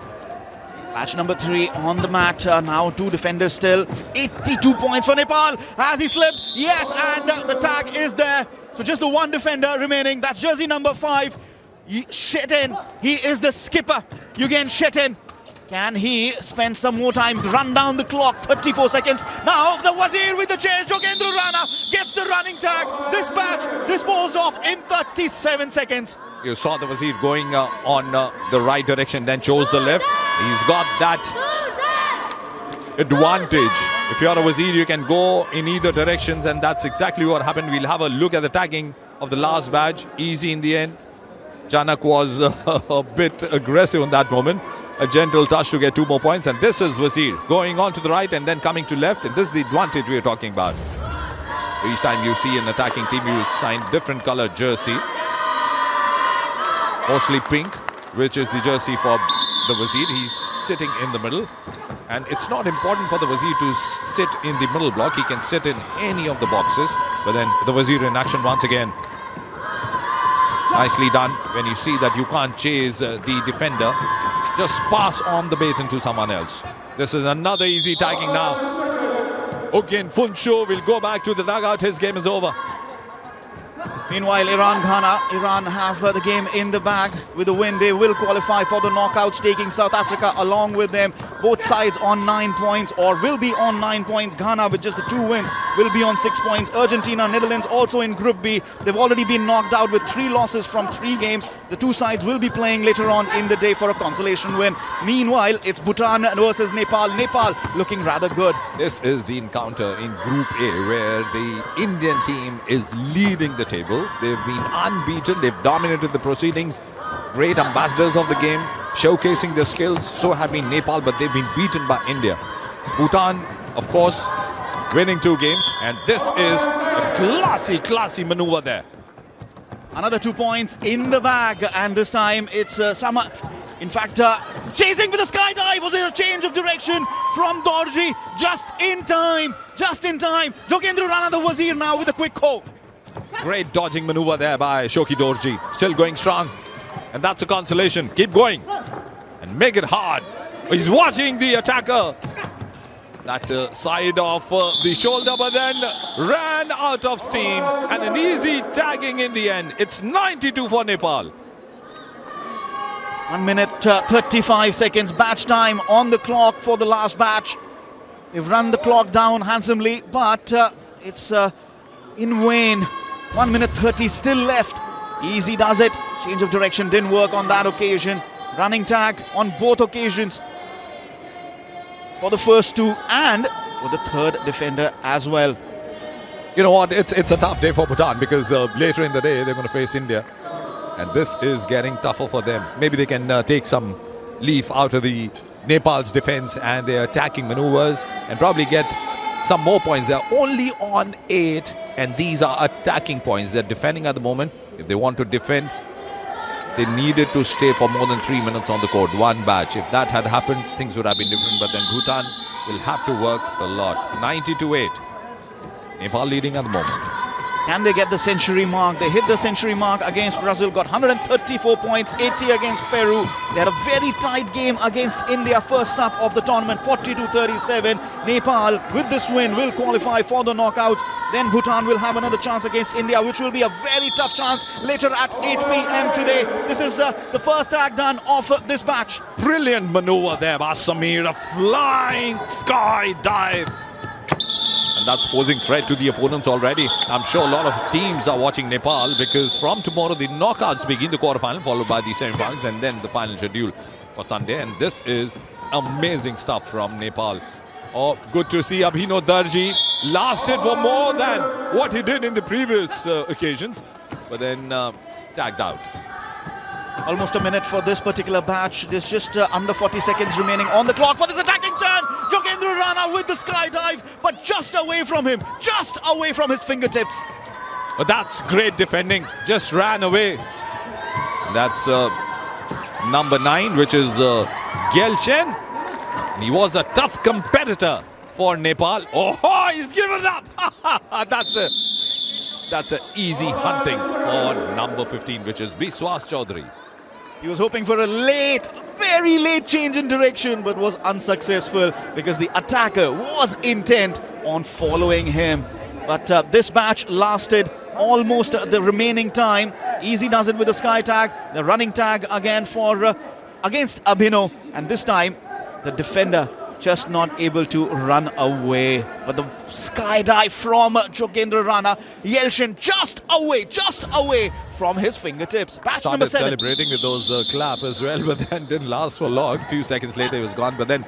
Match number 3 on the mat. Now 2 defenders still. 82 points for Nepal. Has he slipped? Yes, and the tag is there. So just the 1 defender remaining. That's jersey number 5. Shetin. He is the skipper. Yugen Shetin. Can he spend some more time? Run down the clock. 34 seconds. Now the Wazir with the change. Jogendra Rana gets the running tag. This batch disposed of in 37 seconds. You saw the Wazir going on the right direction, then chose the left. He's got that advantage. If you're a Wazir, you can go in either directions, and that's exactly what happened. We'll have a look at the tagging of the last badge. Easy in the end. Janak was a bit aggressive in that moment. a gentle touch to get 2 more points. And this is Wazir going on to the right and then coming to left. And this is the advantage we are talking about. Each time you see an attacking team, you sign different color jersey. Mostly pink, which is the jersey for the Wazir. He's sitting in the middle. And it's not important for the Wazir to sit in the middle block. He can sit in any of the boxes. But then the Wazir in action once again. Nicely done. When you see that you can't chase the defender, just pass on the baton to someone else. This is another easy tagging now. Again, Funsho will go back to the dugout. His game is over. Meanwhile, Ghana have the game in the bag. With a win, they will qualify for the knockouts, taking South Africa along with them. Both sides on 9 points, or will be on 9 points. Ghana, with just the 2 wins, will be on 6 points. Argentina, Netherlands also in Group B. They've already been knocked out with 3 losses from 3 games. The 2 sides will be playing later on in the day for a consolation win. Meanwhile, it's Bhutan versus Nepal. Nepal looking rather good. This is the encounter in Group A, where the Indian team is leading the table. They've been unbeaten. They've dominated the proceedings. Great ambassadors of the game, showcasing their skills. So have been Nepal, but they've been beaten by India. Bhutan, of course, winning 2 games. And this is a classy maneuver there. Another 2 points in the bag. And this time it's Sama. In fact, chasing with a skydive. Was it a change of direction from Dorji? Just in time. Jogendra Rana, the Wazir, now with a quick Kho. Great dodging maneuver there by Shoki Dorji. Still going strong. And that's a consolation. Keep going. And make it hard. He's watching the attacker. That side of the shoulder, but then ran out of steam. And an easy tagging in the end. It's 92 for Nepal. 1 minute 35 seconds batch time on the clock for the last batch. They've run the clock down handsomely, but it's in vain. 1 minute 30 still left. Easy does it. Change of direction didn't work on that occasion. Running tag on both occasions for the first 2 and for the 3rd defender as well. You know what? It's a tough day for Bhutan, because later in the day they're going to face India. And this is getting tougher for them. Maybe they can take some leaf out of the Nepal's defense and their attacking maneuvers and probably get some more points. They're only on 8, and these are attacking points. They're defending at the moment. If they want to defend, they needed to stay for more than 3 minutes on the court, 1 batch. If that had happened, things would have been different. But then Bhutan will have to work a lot. 90-8. Nepal leading at the moment. Can they get the century mark? They hit the century mark against Brazil, got 134 points, 80 against Peru. They had a very tight game against India first half of the tournament, 42-37. Nepal, with this win, will qualify for the knockouts. Then Bhutan will have another chance against India, which will be a very tough chance later at 8 p.m. today. This is the first tag done of this batch. Brilliant maneuver there by Samir, a flying sky dive. And that's posing threat to the opponents already. I'm sure a lot of teams are watching Nepal, because from tomorrow the knockouts begin, the quarterfinal followed by the semi-finals and then the final schedule for Sunday. And this is amazing stuff from Nepal. Oh, good to see Abhinav Darji lasted for more than what he did in the previous occasions, but then tagged out. Almost a minute for this particular batch. There's just under 40 seconds remaining on the clock for this attacking turn. Jogendra Rana with the skydive, but just away from him, just away from his fingertips. But that's great defending, just ran away. That's number 9, which is Gyelchen. He was a tough competitor for Nepal. Oh, he's given up. That's an easy hunting for number 15, which is Biswas Chaudhary. He was hoping for a late, very late change in direction, but was unsuccessful because the attacker was intent on following him. But this batch lasted almost the remaining time. Easy does it with the sky tag, the running tag again for against Abhinav, and this time the defender just not able to run away. But the skydive from Jogendra Rana, Yelshin just away from his fingertips. Batch number 7. Celebrating with those clap as well, but then didn't last for long. A few seconds later he was gone. But then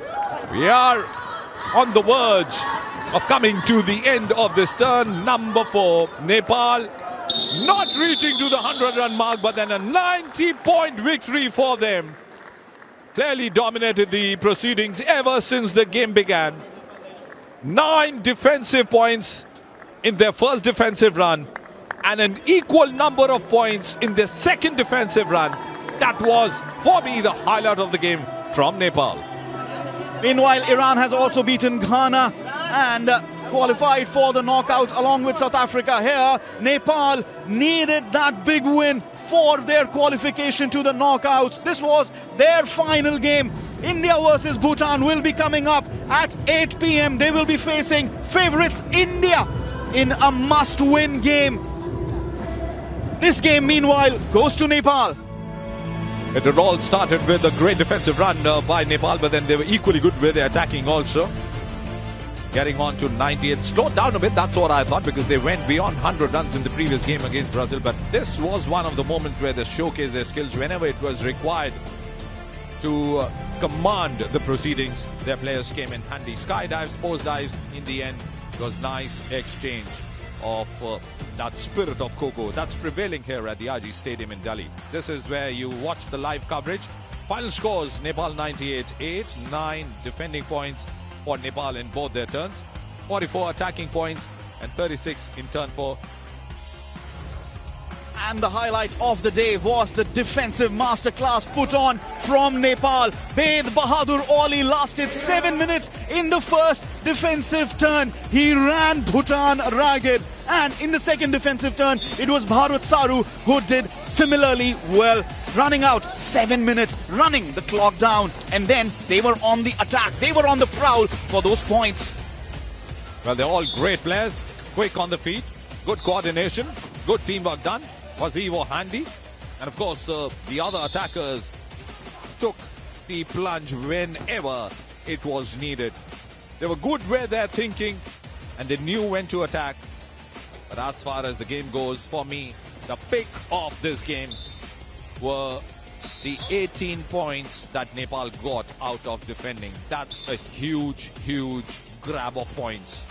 we are on the verge of coming to the end of this turn. Number 4, Nepal not reaching to the 100-run mark, but then a 90-point victory for them. clearly dominated the proceedings ever since the game began. 9 defensive points in their first defensive run and an equal number of points in their second defensive run. That was, for me, the highlight of the game from Nepal. Meanwhile, Iran has also beaten Ghana and qualified for the knockouts along with South Africa. Here, Nepal needed that big win for their qualification to the knockouts. This was their final game. India versus Bhutan will be coming up at 8 p.m. They will be facing favourites India in a must-win game. This game, meanwhile, goes to Nepal. It had all started with a great defensive run by Nepal, but then they were equally good with their attacking also. Getting on to 98, slowed down a bit, that's what I thought, because they went beyond 100 runs in the previous game against Brazil. But this was one of the moments where they showcased their skills whenever it was required to command the proceedings. Their players came in handy. Skydives, post dives, in the end, it was nice exchange of that spirit of Kho Kho that's prevailing here at the RG Stadium in Delhi. This is where you watch the live coverage. Final scores: Nepal 98, 8, 9 defending points for Nepal in both their turns, 44 attacking points and 36 in turn for. And the highlight of the day was the defensive masterclass put on from Nepal. Ved Bahadur Ali lasted 7 minutes in the first defensive turn. He ran Bhutan ragged. And in the second defensive turn, it was Bharat Saru who did similarly well, running out 7 minutes, running the clock down. And then they were on the attack. They were on the prowl for those points. Well, they're all great players, quick on the feet, good coordination, good teamwork done. Wazir were handy, and of course the other attackers took the plunge whenever it was needed. They were good where they're thinking and they knew when to attack. But as far as the game goes, for me, the pick of this game were the 18 points that Nepal got out of defending. That's a huge, huge grab of points.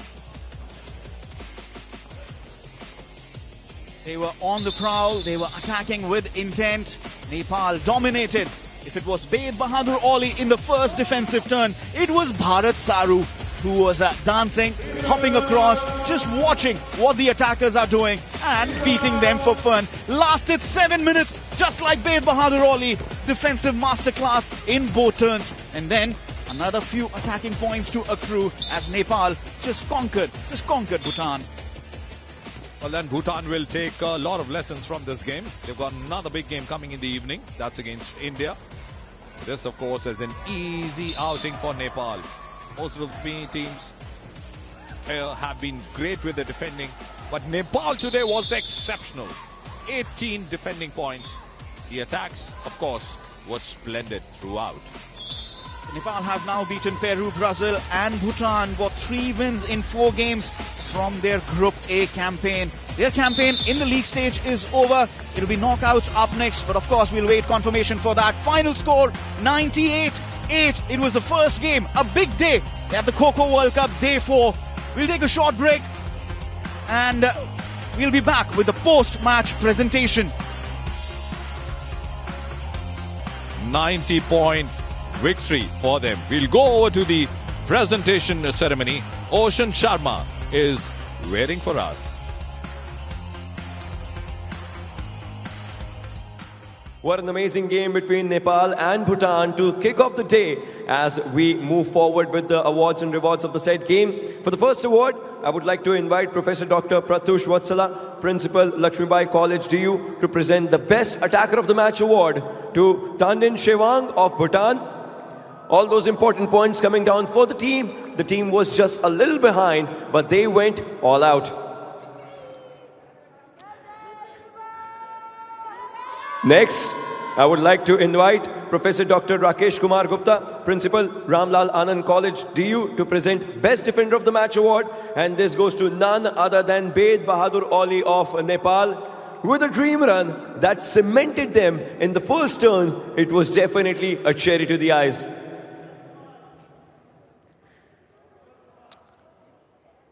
They were on the prowl, they were attacking with intent. Nepal dominated. If it was Ved Bahadur Ali in the first defensive turn, it was Bharat Saru who was dancing, hopping across, just watching what the attackers are doing and beating them for fun. Lasted 7 minutes, just like Ved Bahadur Ali. Defensive masterclass in both turns. And then another few attacking points to accrue as Nepal just conquered Bhutan. Well, then Bhutan will take a lot of lessons from this game. They've got another big game coming in the evening. That's against India. This, of course, is an easy outing for Nepal. Most of the three teams have been great with the defending. But Nepal today was exceptional. 18 defending points. The attacks, of course, were splendid throughout. Nepal have now beaten Peru, Brazil and Bhutan for 3 wins in 4 games from their Group A campaign. Their campaign in the league stage is over. It'll be knockouts up next, but of course we'll wait confirmation for that. Final score 98-8. It was the first game, a big day at the Kho Kho World Cup, day 4. We'll take a short break and we'll be back with the post-match presentation. 90-point victory for them. We'll go over to the presentation ceremony. Ocean Sharma is waiting for us. What an amazing game between Nepal and Bhutan to kick off the day as we move forward with the awards and rewards of the said game. For the first award, I would like to invite Professor Dr. Pratush Vatsala, Principal Lakshmibai College DU, to present the Best Attacker of the Match award to Tandin Shewang of Bhutan. All those important points coming down for the team. The team was just a little behind, but they went all out. Next, I would like to invite Professor Dr. Rakesh Kumar Gupta, Principal Ramlal Anand College DU, to present Best Defender of the Match award. And this goes to none other than Ved Bahadur Ali of Nepal. With a dream run that cemented them in the first turn, it was definitely a cherry to the eyes.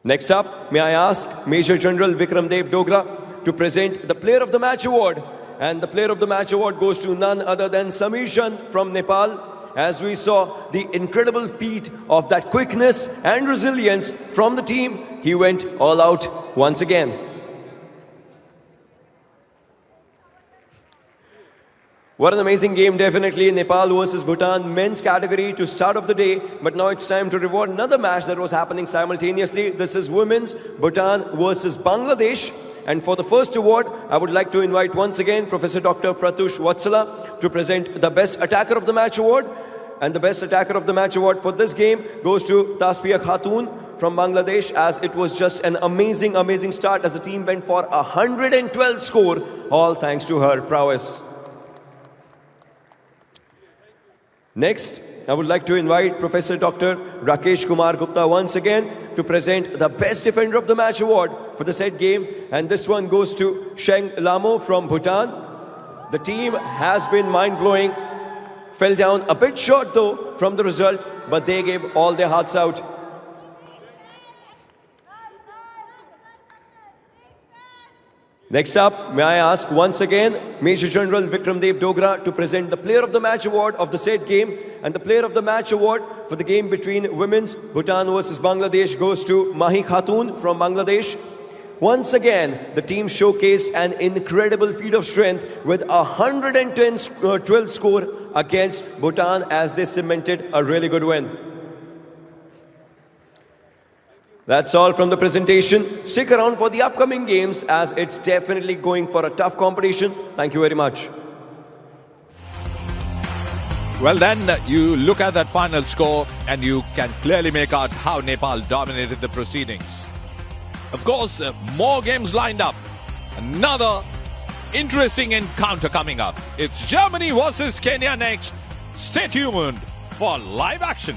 Next up, may I ask Major General Vikram Dev Dogra to present the Player of the Match award. And the Player of the Match award goes to none other than Samir Chand from Nepal. as we saw the incredible feat of that quickness and resilience from the team. He went all out once again. What an amazing game, definitely. Nepal versus Bhutan, men's category to start of the day. But now it's time to reward another match that was happening simultaneously. This is women's, Bhutan versus Bangladesh. And for the first award, I would like to invite once again Professor Dr. Pratush Vatsala to present the Best Attacker of the Match award. And the Best Attacker of the Match award for this game goes to Tasfiya Khatun from Bangladesh, as it was just an amazing start as the team went for 112 score, all thanks to her prowess. Next, I would like to invite Professor Dr. Rakesh Kumar Gupta once again to present the Best Defender of the Match award for the said game. And this one goes to Sheng Lamo from Bhutan. The team has been mind-blowing. Fell down a bit short though from the result, but they gave all their hearts out. Next up, may I ask once again Major General Vikramdev Dogra to present the Player of the Match award of the said game. And the Player of the Match award for the game between women's Bhutan versus Bangladesh goes to Mahi Khatun from Bangladesh. Once again, the team showcased an incredible feat of strength with 112 score against Bhutan as they cemented a really good win. That's all from the presentation. Stick around for the upcoming games as it's definitely going for a tough competition. Thank you very much. Well then, you look at that final score and you can clearly make out how Nepal dominated the proceedings. Of course, more games lined up. Another interesting encounter coming up. It's Germany versus Kenya next. Stay tuned for live action.